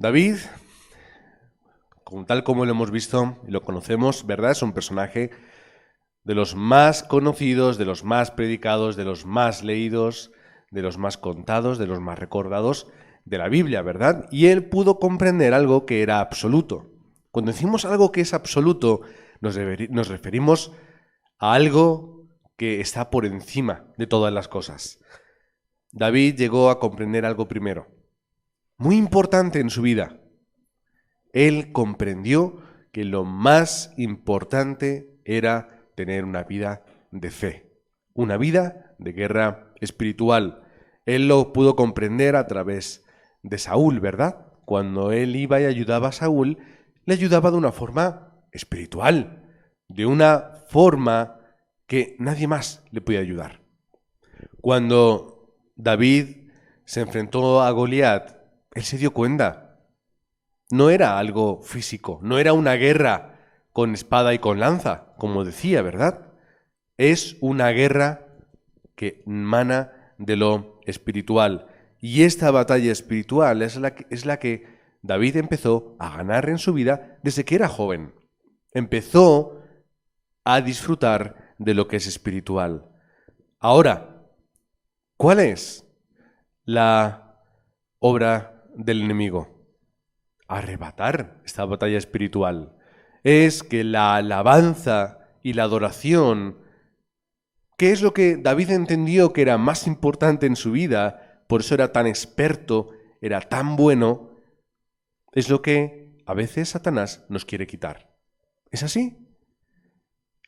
David, tal como lo hemos visto y lo conocemos, ¿verdad? Es un personaje de los más conocidos, de los más predicados, de los más leídos, de los más contados, de los más recordados de la Biblia, ¿verdad? Y él pudo comprender algo que era absoluto. Cuando decimos algo que es absoluto, nos referimos a algo que está por encima de todas las cosas. David llegó a comprender algo primero, muy importante en su vida. Él comprendió que lo más importante era tener una vida de fe, una vida de guerra espiritual. Él lo pudo comprender a través de Saúl, ¿verdad? Cuando él iba y ayudaba a Saúl, le ayudaba de una forma espiritual, de una forma que nadie más le podía ayudar. Cuando David se enfrentó a Goliat, él se dio cuenta. No era algo físico, no era una guerra con espada y con lanza, como decía, ¿verdad? Es una guerra que emana de lo espiritual. Y esta batalla espiritual es la que David empezó a ganar en su vida desde que era joven. Empezó a disfrutar de lo que es espiritual. Ahora, ¿cuál es la obra del enemigo? Arrebatar esta batalla espiritual. Es que la alabanza y la adoración, que es lo que David entendió que era más importante en su vida, por eso era tan experto, era tan bueno, es lo que a veces Satanás nos quiere quitar. ¿Es así?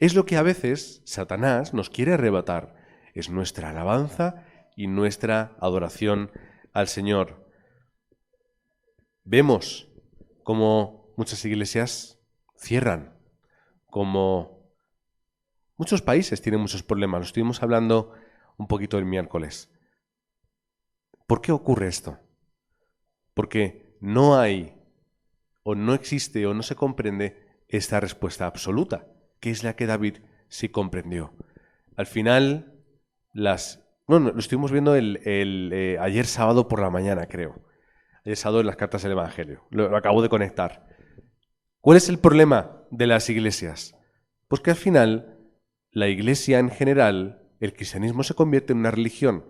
Es lo que a veces Satanás nos quiere arrebatar. Es nuestra alabanza y nuestra adoración al Señor. Vemos como muchas iglesias cierran, como muchos países tienen muchos problemas. Lo estuvimos hablando un poquito el miércoles. ¿Por qué ocurre esto? Porque no hay, o no existe, o no se comprende esta respuesta absoluta, que es la que David sí comprendió. Al final, lo estuvimos viendo ayer sábado por la mañana, creo. Ayer sábado en las cartas del Evangelio. Lo acabo de conectar. ¿Cuál es el problema de las iglesias? Pues que al final, la iglesia en general, el cristianismo se convierte en una religión.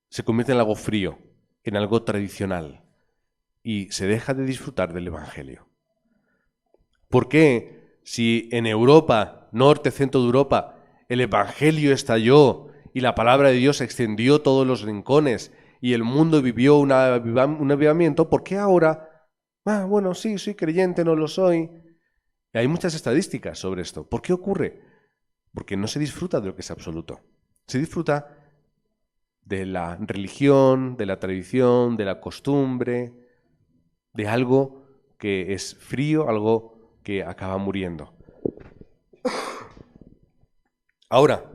Se convierte en algo frío, en algo tradicional. Y se deja de disfrutar del Evangelio. ¿Por qué? Si en Europa, norte, centro de Europa, el Evangelio estalló y la palabra de Dios se extendió a todos los rincones y el mundo vivió un avivamiento, ¿por qué ahora? Bueno, sí, soy creyente, no lo soy. Y hay muchas estadísticas sobre esto. ¿Por qué ocurre? Porque no se disfruta de lo que es absoluto. Se disfruta de la religión, de la tradición, de la costumbre, de algo que es frío, algo que acaba muriendo. Ahora,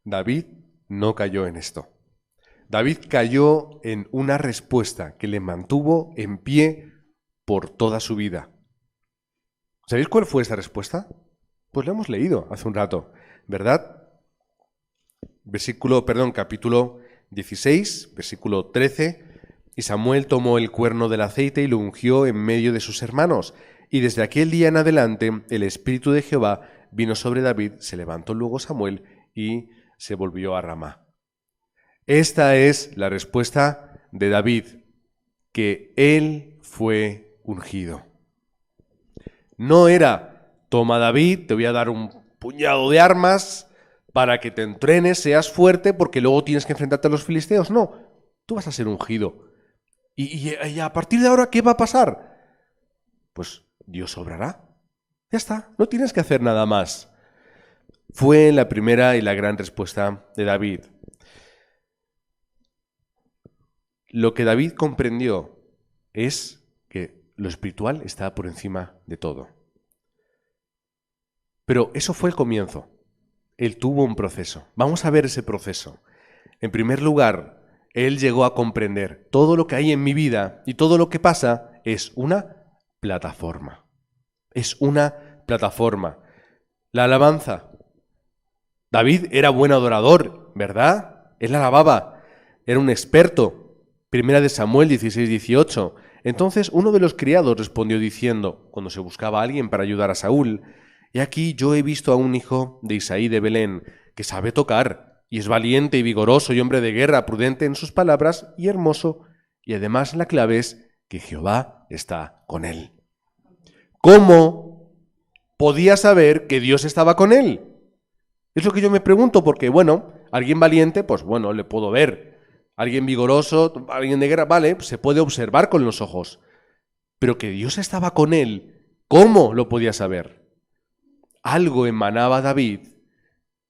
David no cayó en esto. David cayó en una respuesta que le mantuvo en pie por toda su vida. ¿Sabéis cuál fue esa respuesta? Pues la hemos leído hace un rato, ¿verdad? Capítulo 16, versículo 13. Y Samuel tomó el cuerno del aceite y lo ungió en medio de sus hermanos. Y desde aquel día en adelante el Espíritu de Jehová vino sobre David, se levantó luego Samuel y se volvió a Ramá. Esta es la respuesta de David, que él fue ungido. No era, toma David, te voy a dar un puñado de armas para que te entrenes, seas fuerte, porque luego tienes que enfrentarte a los filisteos. No, tú vas a ser ungido. ¿Y a partir de ahora qué va a pasar? Pues Dios obrará. Ya está, no tienes que hacer nada más. Fue la primera y la gran respuesta de David. Lo que David comprendió es que lo espiritual está por encima de todo. Pero eso fue el comienzo. Él tuvo un proceso. Vamos a ver ese proceso. En primer lugar, él llegó a comprender todo lo que hay en mi vida y todo lo que pasa es una plataforma. Es una plataforma. La alabanza. David era buen adorador, ¿verdad? Él alababa, era un experto. Primera de Samuel 16-18. Entonces uno de los criados respondió diciendo, cuando se buscaba a alguien para ayudar a Saúl, «He aquí yo he visto a un hijo de Isaí de Belén, que sabe tocar, y es valiente y vigoroso y hombre de guerra, prudente en sus palabras y hermoso, y además la clave es que Jehová está con él». ¿Cómo podía saber que Dios estaba con él? Es lo que yo me pregunto, porque bueno, alguien valiente, pues bueno, le puedo ver. Alguien vigoroso, alguien de guerra, vale, se puede observar con los ojos. Pero que Dios estaba con él, ¿cómo lo podía saber? Algo emanaba a David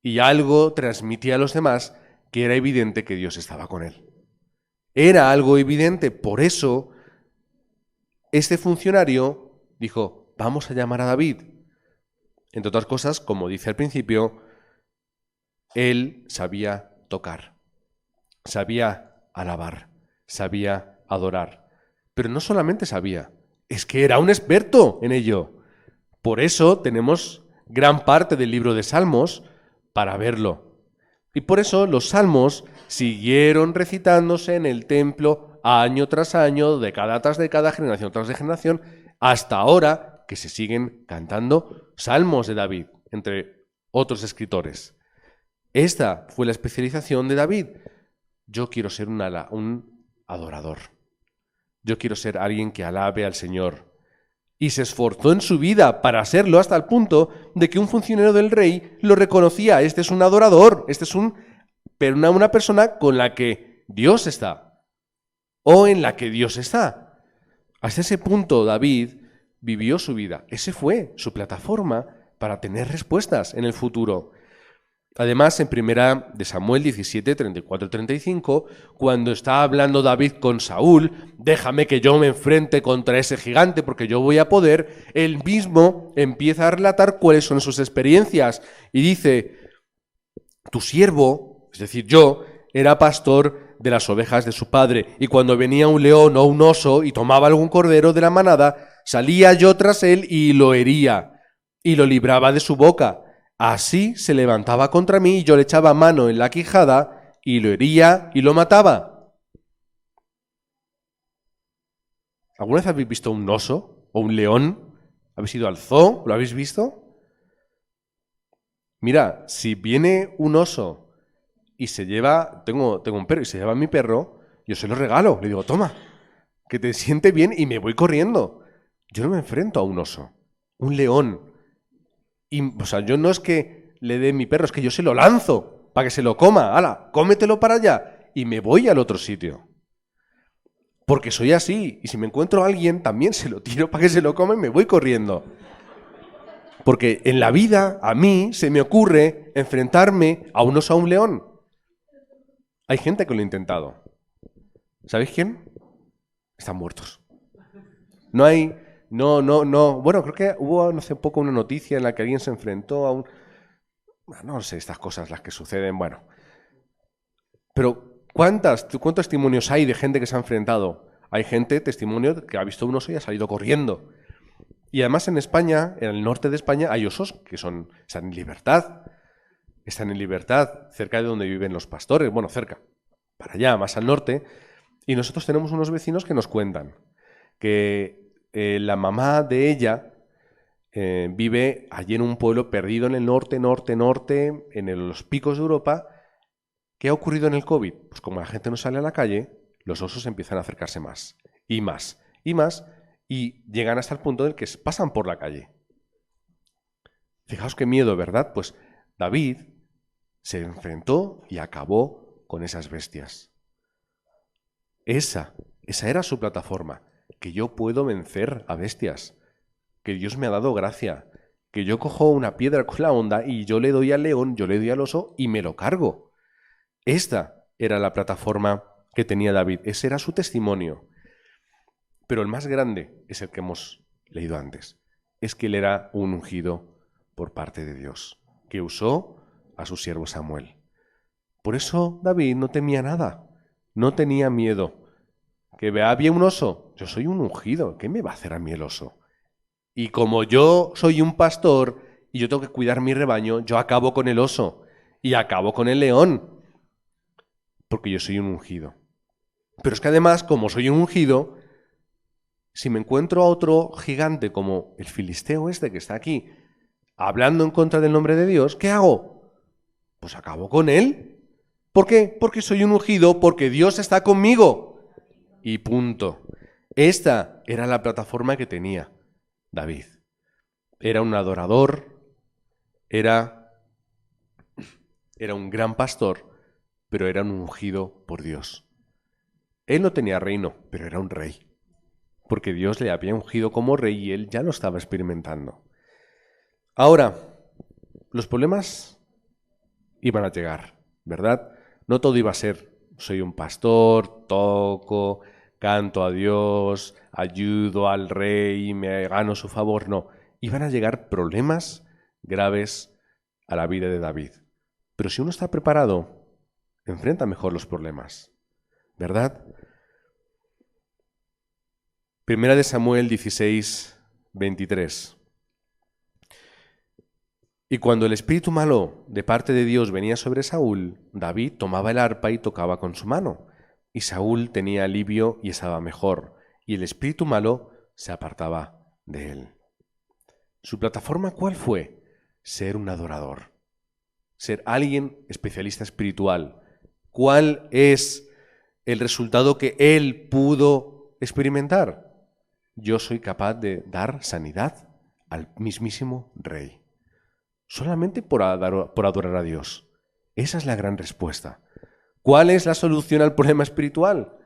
y algo transmitía a los demás que era evidente que Dios estaba con él. Era algo evidente, por eso este funcionario dijo, vamos a llamar a David. Entre otras cosas, como dice al principio, él sabía tocar. Sabía alabar, sabía adorar. Pero no solamente sabía, es que era un experto en ello. Por eso tenemos gran parte del libro de Salmos para verlo. Y por eso los salmos siguieron recitándose en el templo año tras año, década tras década, generación tras generación, hasta ahora que se siguen cantando salmos de David, entre otros escritores. Esta fue la especialización de David. Yo quiero ser un adorador. Yo quiero ser alguien que alabe al Señor. Y se esforzó en su vida para serlo hasta el punto de que un funcionario del rey lo reconocía. Este es un adorador, este es una persona con la que Dios está. O en la que Dios está. Hasta ese punto David vivió su vida. Ese fue su plataforma para tener respuestas en el futuro. Además, en primera de Samuel 17, 34 y 35, cuando está hablando David con Saúl, déjame que yo me enfrente contra ese gigante porque yo voy a poder, él mismo empieza a relatar cuáles son sus experiencias y dice, tu siervo, es decir, yo, era pastor de las ovejas de su padre y cuando venía un león o un oso y tomaba algún cordero de la manada, salía yo tras él y lo hería y lo libraba de su boca. Así se levantaba contra mí y yo le echaba mano en la quijada y lo hería y lo mataba. ¿Alguna vez habéis visto un oso o un león? ¿Habéis ido al zoo? ¿Lo habéis visto? Mira, si viene un oso y se lleva, tengo un perro y se lleva a mi perro, yo se lo regalo. Le digo, toma, que te siente bien y me voy corriendo. Yo no me enfrento a un oso, un león. O sea, yo no es que le dé mi perro, es que yo se lo lanzo para que se lo coma. ¡Hala, cómetelo para allá! Y me voy al otro sitio. Porque soy así. Y si me encuentro a alguien, también se lo tiro para que se lo coma y me voy corriendo. Porque en la vida, a mí, se me ocurre enfrentarme a un oso, a un león. Hay gente que lo ha intentado. ¿Sabéis quién? Están muertos. No hay... No. Bueno, creo que hubo hace poco una noticia en la que alguien se enfrentó a un... No sé, estas cosas las que suceden, bueno. Pero ¿cuántos testimonios hay de gente que se ha enfrentado? Hay testimonio que ha visto un oso y ha salido corriendo. Y además en España, en el norte de España, hay osos que están en libertad. Están en libertad cerca de donde viven los pastores. Bueno, cerca, para allá, más al norte. Y nosotros tenemos unos vecinos que nos cuentan que la mamá de ella vive allí en un pueblo perdido en el norte, en los picos de Europa. ¿Qué ha ocurrido en el COVID? Pues como la gente no sale a la calle, los osos empiezan a acercarse más y más y más y llegan hasta el punto en el que pasan por la calle. Fijaos qué miedo, ¿verdad? Pues David se enfrentó y acabó con esas bestias. Esa era su plataforma. Que yo puedo vencer a bestias, que Dios me ha dado gracia, que yo cojo una piedra con la honda y yo le doy al león, yo le doy al oso y me lo cargo. Esta era la plataforma que tenía David, ese era su testimonio. Pero el más grande es el que hemos leído antes, es que él era un ungido por parte de Dios, que usó a su siervo Samuel. Por eso David no temía nada, no tenía miedo. Que vea bien un oso, yo soy un ungido, ¿qué me va a hacer a mí el oso? Y como yo soy un pastor y yo tengo que cuidar mi rebaño, yo acabo con el oso y acabo con el león, porque yo soy un ungido. Pero es que además, como soy un ungido, si me encuentro a otro gigante como el filisteo este que está aquí, hablando en contra del nombre de Dios, ¿qué hago? Pues acabo con él. ¿Por qué? Porque soy un ungido, porque Dios está conmigo. Y punto. Esta era la plataforma que tenía David. Era un adorador, era un gran pastor, pero era un ungido por Dios. Él no tenía reino, pero era un rey, porque Dios le había ungido como rey y él ya lo estaba experimentando. Ahora, los problemas iban a llegar, ¿verdad? No todo iba a ser, soy un pastor, toco, canto a Dios, ayudo al rey, me gano su favor. No, iban a llegar problemas graves a la vida de David. Pero si uno está preparado, enfrenta mejor los problemas, ¿verdad? Primera de Samuel 16, 23. Y cuando el espíritu malo de parte de Dios venía sobre Saúl, David tomaba el arpa y tocaba con su mano. Y Saúl tenía alivio y estaba mejor, y el espíritu malo se apartaba de él. ¿Su plataforma cuál fue? Ser un adorador, ser alguien especialista espiritual. ¿Cuál es el resultado que él pudo experimentar? Yo soy capaz de dar sanidad al mismísimo rey. Solamente por adorar a Dios. Esa es la gran respuesta. ¿Cuál es la solución al problema espiritual?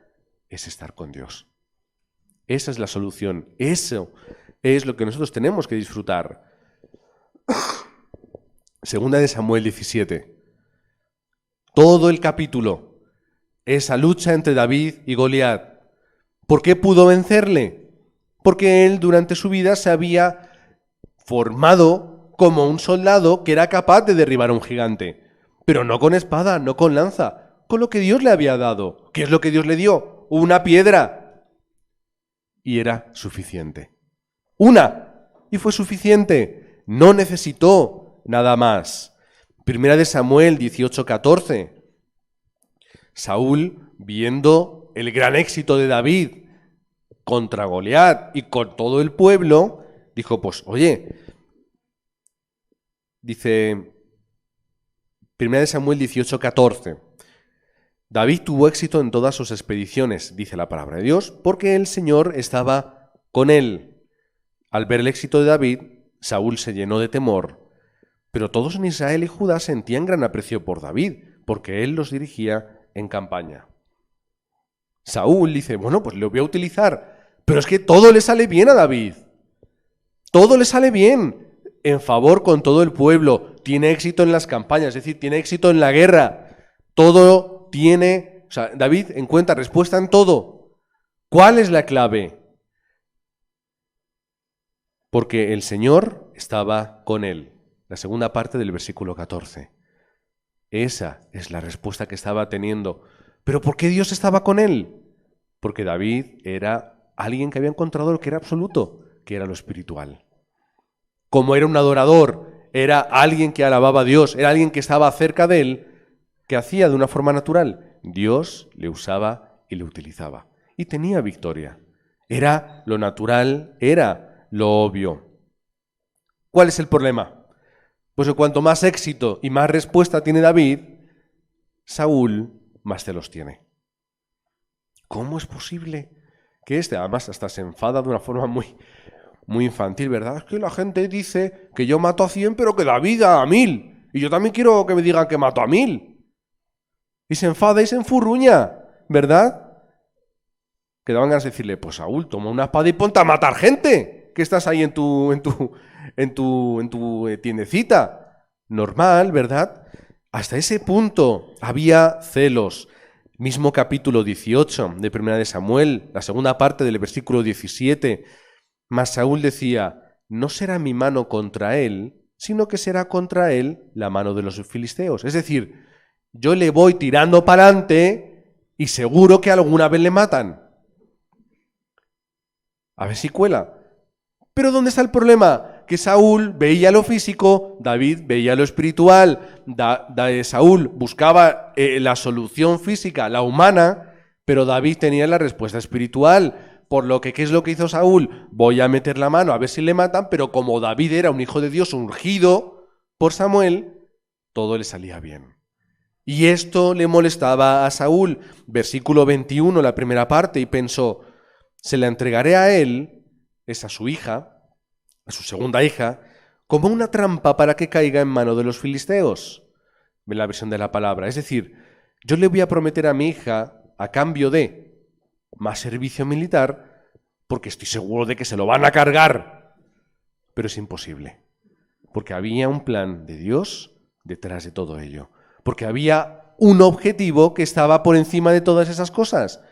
Es estar con Dios. Esa es la solución. Eso es lo que nosotros tenemos que disfrutar. Segunda de Samuel 17. Todo el capítulo, esa lucha entre David y Goliat. ¿Por qué pudo vencerle? Porque él durante su vida se había formado como un soldado que era capaz de derribar a un gigante, pero no con espada, no con lanza, con lo que Dios le había dado. ¿Qué es lo que Dios le dio? Una piedra. Y era suficiente. Una. Y fue suficiente. No necesitó nada más. Primera de Samuel 18:14. Saúl, viendo el gran éxito de David contra Goliat y con todo el pueblo, dijo, pues oye, dice, 1 Samuel 18:14, David tuvo éxito en todas sus expediciones, dice la palabra de Dios, porque el Señor estaba con él. Al ver el éxito de David, Saúl se llenó de temor, pero todos en Israel y Judá sentían gran aprecio por David, porque él los dirigía en campaña. Saúl dice, bueno, pues lo voy a utilizar, pero es que todo le sale bien a David. Todo le sale bien, en favor con todo el pueblo, tiene éxito en las campañas, es decir, tiene éxito en la guerra, todo tiene, o sea, David encuentra respuesta en todo. ¿Cuál es la clave? Porque el Señor estaba con él. La segunda parte del versículo 14. Esa es la respuesta que estaba teniendo. ¿Pero por qué Dios estaba con él? Porque David era alguien que había encontrado lo que era absoluto, que era lo espiritual. Como era un adorador, era alguien que alababa a Dios, era alguien que estaba cerca de él, que hacía de una forma natural. Dios le usaba y le utilizaba. Y tenía victoria. Era lo natural, era lo obvio. ¿Cuál es el problema? Pues que cuanto más éxito y más respuesta tiene David, Saúl más celos tiene. ¿Cómo es posible que además hasta se enfada de una forma muy infantil, ¿verdad? Es que la gente dice que yo mato a 100, pero que David a 1000. Y yo también quiero que me digan que mato a 1000. Y se enfada y se enfurruña, ¿verdad? Que daban ganas de decirle, pues Saúl, toma una espada y ponte a matar gente, que estás ahí en tu tiendecita. Normal, ¿verdad? Hasta ese punto había celos. Mismo capítulo 18 de Primera de Samuel, la segunda parte del versículo 17. Mas Saúl decía, no será mi mano contra él, sino que será contra él la mano de los filisteos. Es decir, yo le voy tirando para adelante y seguro que alguna vez le matan. A ver si cuela. Pero ¿dónde está el problema? Que Saúl veía lo físico, David veía lo espiritual. Saúl buscaba la solución física, la humana, Pero David tenía la respuesta espiritual, por lo que, ¿qué es lo que hizo Saúl? Voy a meter la mano a ver si le matan, pero como David era un hijo de Dios ungido por Samuel, todo le salía bien. Y esto le molestaba a Saúl. Versículo 21, la primera parte, y pensó, se la entregaré a él, es a su hija, a su segunda hija, como una trampa para que caiga en mano de los filisteos. Ve la versión de la palabra. Es decir, yo le voy a prometer a mi hija, a cambio de más servicio militar, porque estoy seguro de que se lo van a cargar. Pero es imposible, porque había un plan de Dios detrás de todo ello. Porque había un objetivo que estaba por encima de todas esas cosas.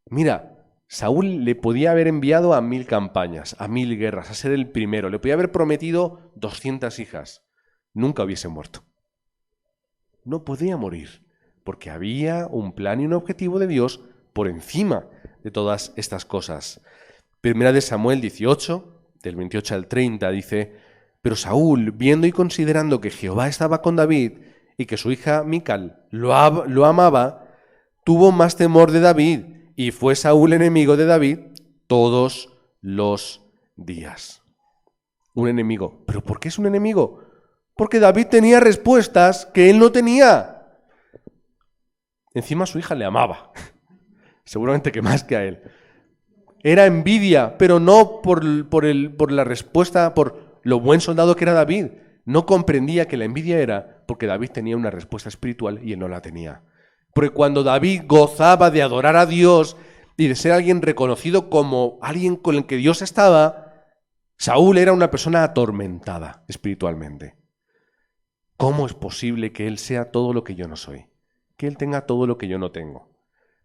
Mira, Saúl le podía haber enviado a 1000 campañas, a 1000 guerras, a ser el primero. Le podía haber prometido 200 hijas. Nunca hubiese muerto. No podía morir, porque había un plan y un objetivo de Dios por encima de todas estas cosas. Primera de Samuel 18, del 28 al 30, dice, pero Saúl, viendo y considerando que Jehová estaba con David y que su hija Mical lo amaba, tuvo más temor de David, y fue Saúl enemigo de David todos los días. Un enemigo. ¿Pero por qué es un enemigo? Porque David tenía respuestas que él no tenía. Encima su hija le amaba. Seguramente que más que a él. Era envidia, pero no por la respuesta, por lo buen soldado que era David. No comprendía que la envidia era porque David tenía una respuesta espiritual y él no la tenía. Porque cuando David gozaba de adorar a Dios y de ser alguien reconocido como alguien con el que Dios estaba, Saúl era una persona atormentada espiritualmente. ¿Cómo es posible que él sea todo lo que yo no soy? Que él tenga todo lo que yo no tengo.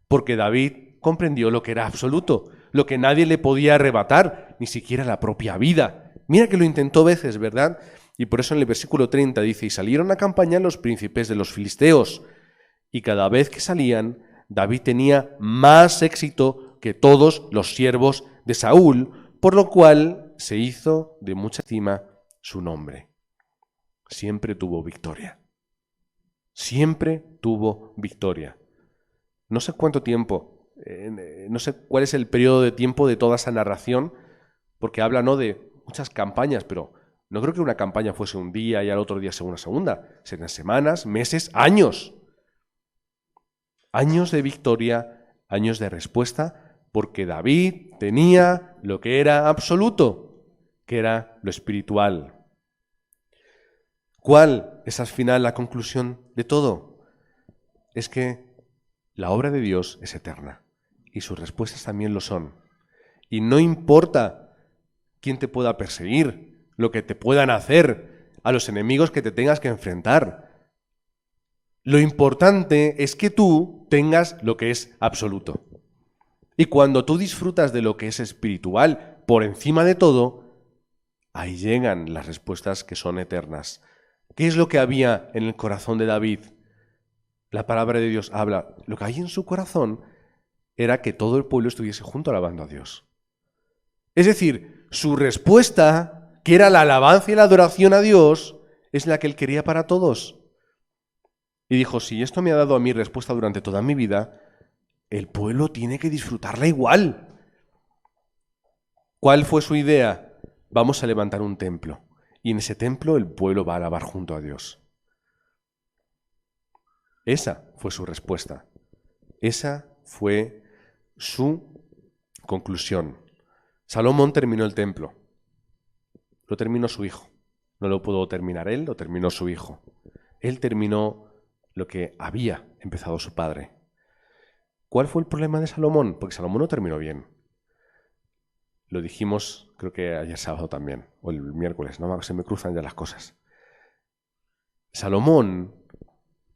Porque David comprendió lo que era absoluto, lo que nadie le podía arrebatar, ni siquiera la propia vida. Mira que lo intentó veces, ¿verdad? Y por eso en el versículo 30 dice, y salieron a campaña los príncipes de los filisteos, y cada vez que salían, David tenía más éxito que todos los siervos de Saúl, por lo cual se hizo de mucha estima su nombre. Siempre tuvo victoria. Siempre tuvo victoria. No sé cuánto tiempo, no sé cuál es el periodo de tiempo de toda esa narración, porque habla no de muchas campañas, pero no creo que una campaña fuese un día y al otro día sea una segunda. Serían semanas, meses, años. Años de victoria, años de respuesta, porque David tenía lo que era absoluto, que era lo espiritual. ¿Cuál es al final la conclusión de todo? Es que la obra de Dios es eterna y sus respuestas también lo son. Y no importa quién te pueda perseguir, lo que te puedan hacer, a los enemigos que te tengas que enfrentar. Lo importante es que tú tengas lo que es absoluto. Y cuando tú disfrutas de lo que es espiritual por encima de todo, ahí llegan las respuestas que son eternas. ¿Qué es lo que había en el corazón de David? La palabra de Dios habla. Lo que hay en su corazón era que todo el pueblo estuviese junto alabando a Dios. Es decir, su respuesta, que era la alabanza y la adoración a Dios, es la que él quería para todos. Y dijo, si esto me ha dado a mí respuesta durante toda mi vida, el pueblo tiene que disfrutarla igual. ¿Cuál fue su idea? Vamos a levantar un templo. Y en ese templo el pueblo va a alabar junto a Dios. Esa fue su respuesta. Esa fue su conclusión. Salomón terminó el templo. Lo terminó su hijo. No lo pudo terminar él, lo terminó su hijo. Él terminó lo que había empezado su padre. ¿Cuál fue el problema de Salomón? Porque Salomón no terminó bien. Lo dijimos, creo que ayer sábado también, o el miércoles, no se me cruzan ya las cosas. Salomón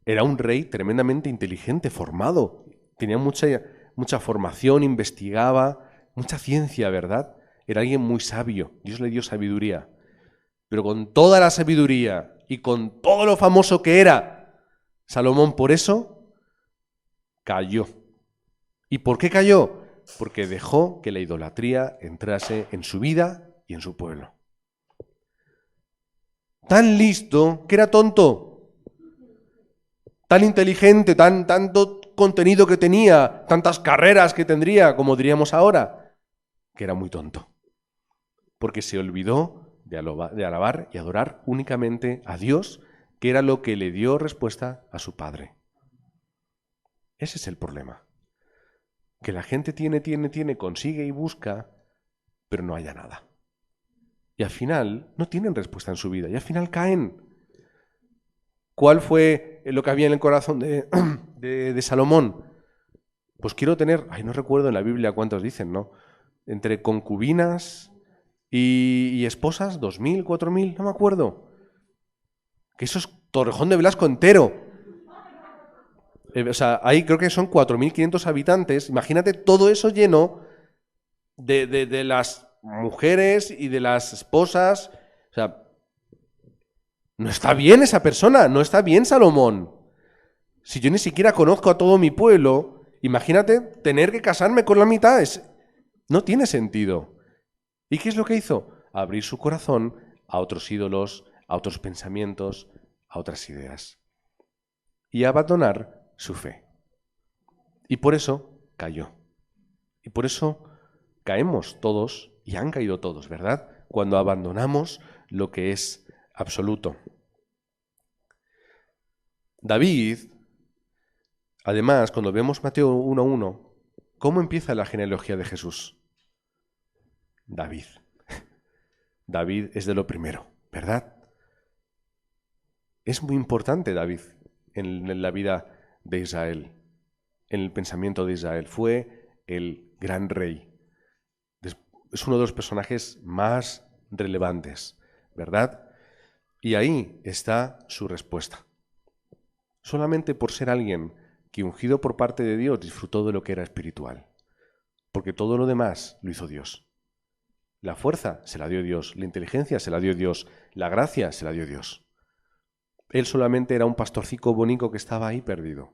era un rey tremendamente inteligente, formado. Tenía mucha formación, investigaba, mucha ciencia, ¿verdad? Era alguien muy sabio. Dios le dio sabiduría. Pero con toda la sabiduría y con todo lo famoso que era, Salomón por eso cayó. ¿Y por qué cayó? Porque dejó que la idolatría entrase en su vida y en su pueblo. Tan listo que era tonto. Tan inteligente, tanto contenido que tenía, tantas carreras que tendría, como diríamos ahora, que era muy tonto. Porque se olvidó de alabar y adorar únicamente a Dios, que era lo que le dio respuesta a su Padre. Ese es el problema. Que la gente tiene, consigue y busca, pero no haya nada. Y al final no tienen respuesta en su vida, y al final caen. ¿Cuál fue lo que había en el corazón de Salomón? Pues quiero tener, no recuerdo en la Biblia cuántos dicen, ¿no? Entre concubinas y esposas, 2.000, 4.000, no me acuerdo. Que eso es Torrejón de Velasco entero. Ahí creo que son 4.500 habitantes. Imagínate todo eso lleno de las mujeres y de las esposas. O sea, no está bien esa persona, no está bien Salomón. Si yo ni siquiera conozco a todo mi pueblo, imagínate tener que casarme con la mitad. No tiene sentido. ¿Y qué es lo que hizo? Abrir su corazón a otros ídolos, a otros pensamientos, a otras ideas. Y abandonar su fe. Y por eso cayó. Y por eso caemos todos, y han caído todos, ¿verdad? Cuando abandonamos lo que es absoluto. David, además, cuando vemos Mateo 1:1, ¿cómo empieza la genealogía de Jesús? David. David es de lo primero, ¿verdad? Es muy importante David en la vida de Israel, en el pensamiento de Israel. Fue el gran rey. Es uno de los personajes más relevantes, ¿verdad? Y ahí está su respuesta. Solamente por ser alguien que, ungido por parte de Dios, disfrutó de lo que era espiritual. Porque todo lo demás lo hizo Dios. La fuerza se la dio Dios, la inteligencia se la dio Dios, la gracia se la dio Dios. Él solamente era un pastorcico bonito que estaba ahí perdido.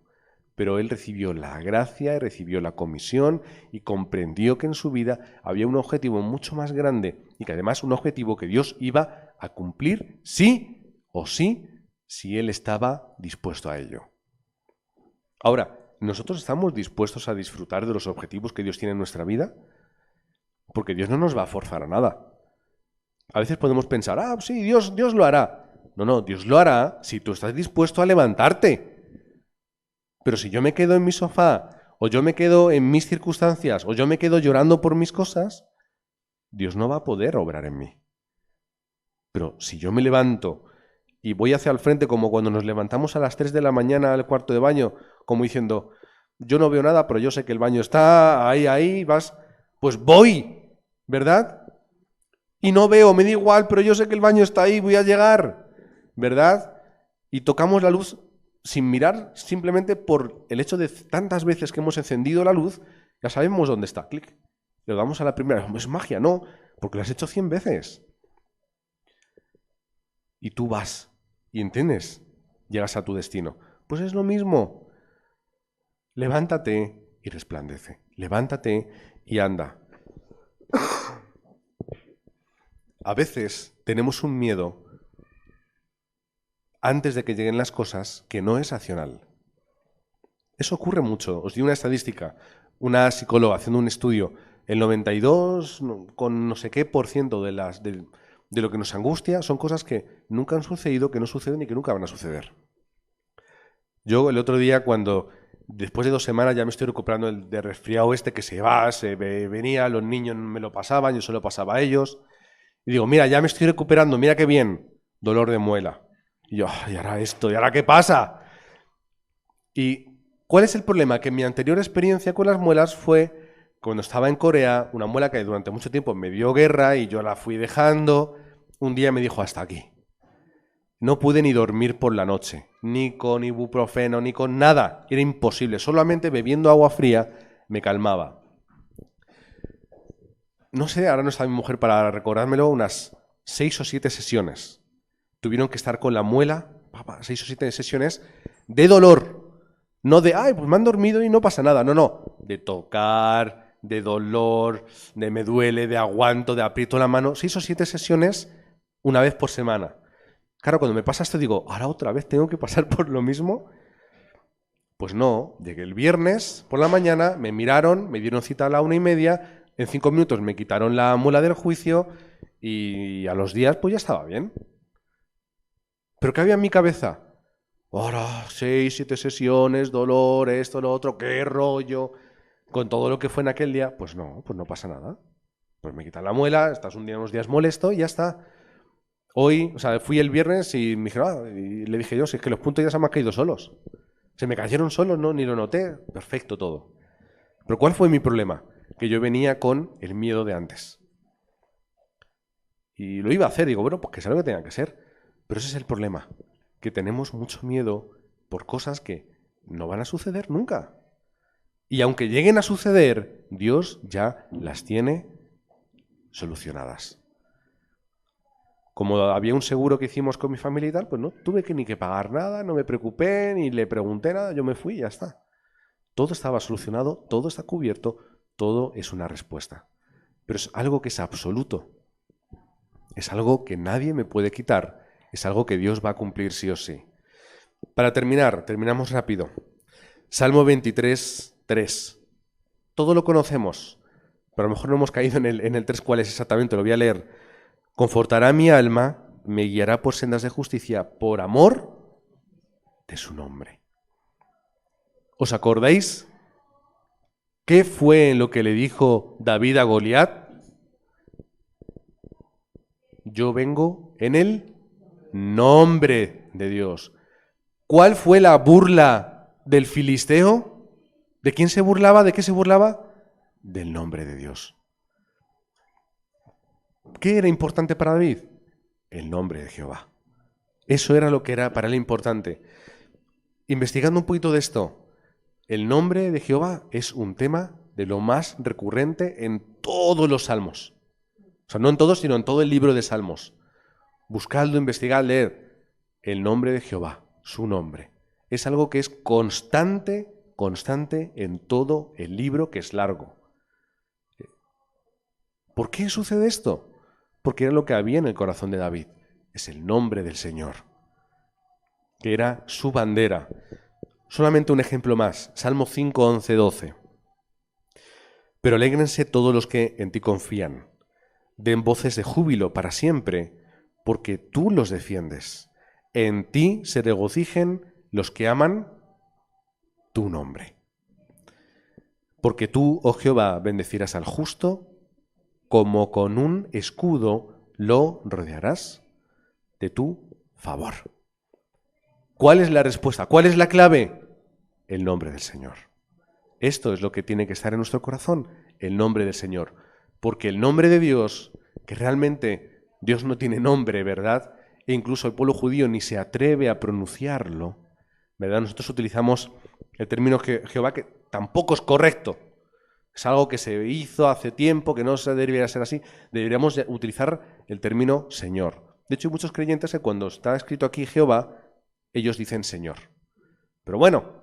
Pero él recibió la gracia, recibió la comisión y comprendió que en su vida había un objetivo mucho más grande y que además un objetivo que Dios iba a cumplir sí o sí, si él estaba dispuesto a ello. Ahora, ¿nosotros estamos dispuestos a disfrutar de los objetivos que Dios tiene en nuestra vida? Porque Dios no nos va a forzar a nada. A veces podemos pensar, sí, Dios lo hará. No, Dios lo hará si tú estás dispuesto a levantarte. Pero si yo me quedo en mi sofá, o yo me quedo en mis circunstancias, o yo me quedo llorando por mis cosas, Dios no va a poder obrar en mí. Pero si yo me levanto y voy hacia el frente, como cuando nos levantamos a las 3 de la mañana al cuarto de baño, como diciendo, yo no veo nada, pero yo sé que el baño está ahí, vas, pues voy, ¿verdad? Y no veo, me da igual, pero yo sé que el baño está ahí, voy a llegar, ¿verdad? Y tocamos la luz sin mirar, simplemente por el hecho de tantas veces que hemos encendido la luz, ya sabemos dónde está. Clic. Le damos a la primera. Es magia, no, porque lo has hecho 100 veces. Y tú vas, y entiendes, llegas a tu destino. Pues es lo mismo. Levántate y resplandece. Levántate y anda. A veces tenemos un miedo antes de que lleguen las cosas, que no es racional. Eso ocurre mucho. Os di una estadística. Una psicóloga haciendo un estudio. El 92, con no sé qué % de lo que nos angustia son cosas que nunca han sucedido, que no suceden y que nunca van a suceder. Yo el otro día, después de 2 semanas ya me estoy recuperando de resfriado que se venía, los niños me lo pasaban, yo se lo pasaba a ellos. Y digo, mira, ya me estoy recuperando, mira qué bien. Dolor de muela. Y yo, ¿y ahora esto? ¿Y ahora qué pasa? ¿Y cuál es el problema? Que mi anterior experiencia con las muelas fue cuando estaba en Corea, una muela que durante mucho tiempo me dio guerra y yo la fui dejando. Un día me dijo, hasta aquí. No pude ni dormir por la noche, ni con ibuprofeno, ni con nada. Era imposible. Solamente bebiendo agua fría me calmaba. No sé, ahora no está mi mujer para recordármelo, unas 6 o 7 sesiones. Tuvieron que estar con la muela, 6 o 7 sesiones de dolor. No de, pues me han dormido y no pasa nada. No. De tocar, de dolor, de me duele, de aguanto, de aprieto la mano. 6 o 7 sesiones una vez por semana. Claro, cuando me pasa esto digo, ahora otra vez tengo que pasar por lo mismo. Pues no, llegué el viernes por la mañana, me miraron, me dieron cita a la 1:30, en 5 minutos me quitaron la mula del juicio y a los días pues ya estaba bien. ¿Pero qué había en mi cabeza? Ahora, 6, 7 sesiones, dolor, esto, lo otro, qué rollo. Con todo lo que fue en aquel día, pues no pasa nada. Pues me quitan la muela, estás unos días molesto y ya está. Hoy, o sea, fui el viernes y me dijeron, y le dije yo, si es que los puntos ya se me han caído solos. Se me cayeron solos, no, ni lo noté. Perfecto todo. Pero ¿cuál fue mi problema? Que yo venía con el miedo de antes. Y lo iba a hacer, digo, bueno, pues que sea lo que tenga que ser. Pero ese es el problema, que tenemos mucho miedo por cosas que no van a suceder nunca. Y aunque lleguen a suceder, Dios ya las tiene solucionadas. Como había un seguro que hicimos con mi familia y tal, pues no tuve ni que pagar nada, no me preocupé, ni le pregunté nada, yo me fui y ya está. Todo estaba solucionado, todo está cubierto, todo es una respuesta. Pero es algo que es absoluto. Es algo que nadie me puede quitar. Es algo que Dios va a cumplir sí o sí. Para terminar, terminamos rápido. Salmo 23, 3. Todo lo conocemos, pero a lo mejor no hemos caído en el 3 cuál es exactamente, lo voy a leer. Confortará mi alma, me guiará por sendas de justicia, por amor de su nombre. ¿Os acordáis qué fue lo que le dijo David a Goliat? Yo vengo en el nombre de Dios. ¿Cuál fue la burla del filisteo? ¿De quién se burlaba? ¿De qué se burlaba? Del nombre de Dios. ¿Qué era importante para David? El nombre de Jehová. Eso era lo que era para él importante. Investigando un poquito de esto, el nombre de Jehová es un tema de lo más recurrente en todos los salmos. O sea, no en todos, sino en todo el libro de Salmos. Buscadlo, investigadlo, leer. El nombre de Jehová, su nombre. Es algo que es constante en todo el libro, que es largo. ¿Por qué sucede esto? Porque era lo que había en el corazón de David. Es el nombre del Señor, que era su bandera. Solamente un ejemplo más. Salmo 5, 11, 12. Pero alégrense todos los que en ti confían. Den voces de júbilo para siempre, porque tú los defiendes. En ti se regocijen los que aman tu nombre. Porque tú, oh Jehová, bendecirás al justo, como con un escudo lo rodearás de tu favor. ¿Cuál es la respuesta? ¿Cuál es la clave? El nombre del Señor. Esto es lo que tiene que estar en nuestro corazón, el nombre del Señor. Porque el nombre de Dios, que realmente Dios no tiene nombre, ¿verdad? E incluso el pueblo judío ni se atreve a pronunciarlo, ¿verdad? Nosotros utilizamos el término Jehová, que tampoco es correcto. Es algo que se hizo hace tiempo, que no se debería ser así. Deberíamos utilizar el término Señor. De hecho, hay muchos creyentes que cuando está escrito aquí Jehová, ellos dicen Señor. Pero bueno,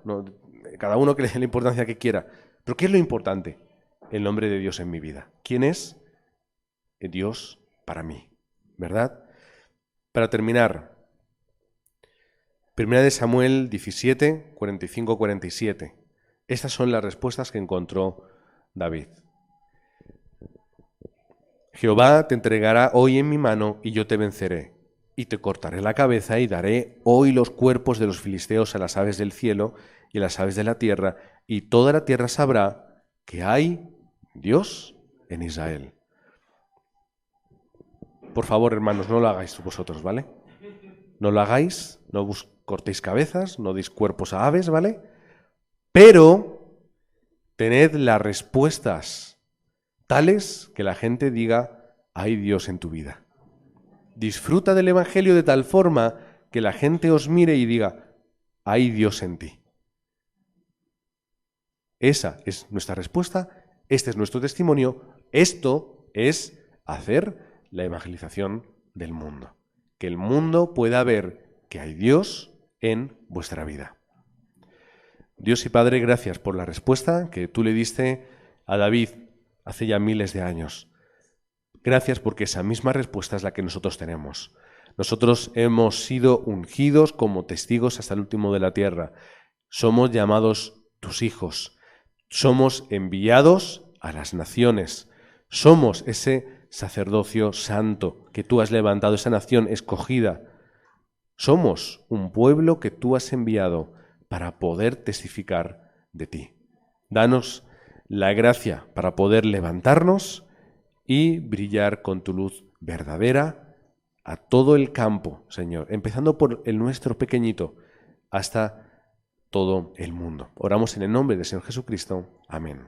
cada uno que le dé la importancia que quiera. ¿Pero qué es lo importante? El nombre de Dios en mi vida. ¿Quién es Dios para mí? ¿Verdad? Para terminar, 1 Samuel 17, 45, 47. Estas son las respuestas que encontró David. Jehová te entregará hoy en mi mano y yo te venceré. Y te cortaré la cabeza y daré hoy los cuerpos de los filisteos a las aves del cielo y a las aves de la tierra, y toda la tierra sabrá que hay Dios en Israel. Por favor, hermanos, no lo hagáis vosotros, ¿vale? No lo hagáis, no cortéis cabezas, no deis cuerpos a aves, ¿vale? Pero tened las respuestas tales que la gente diga, hay Dios en tu vida. Disfruta del Evangelio de tal forma que la gente os mire y diga, hay Dios en ti. Esa es nuestra respuesta, este es nuestro testimonio, esto es hacer la evangelización del mundo. Que el mundo pueda ver que hay Dios en vuestra vida. Dios y Padre, gracias por la respuesta que tú le diste a David hace ya miles de años. Gracias porque esa misma respuesta es la que nosotros tenemos. Nosotros hemos sido ungidos como testigos hasta el último de la tierra. Somos llamados tus hijos. Somos enviados a las naciones. Somos ese sacerdocio santo que tú has levantado, esa nación escogida. Somos un pueblo que tú has enviado para poder testificar de ti. Danos la gracia para poder levantarnos y brillar con tu luz verdadera a todo el campo, Señor, empezando por el nuestro pequeñito hasta todo el mundo. Oramos en el nombre del Señor Jesucristo. Amén.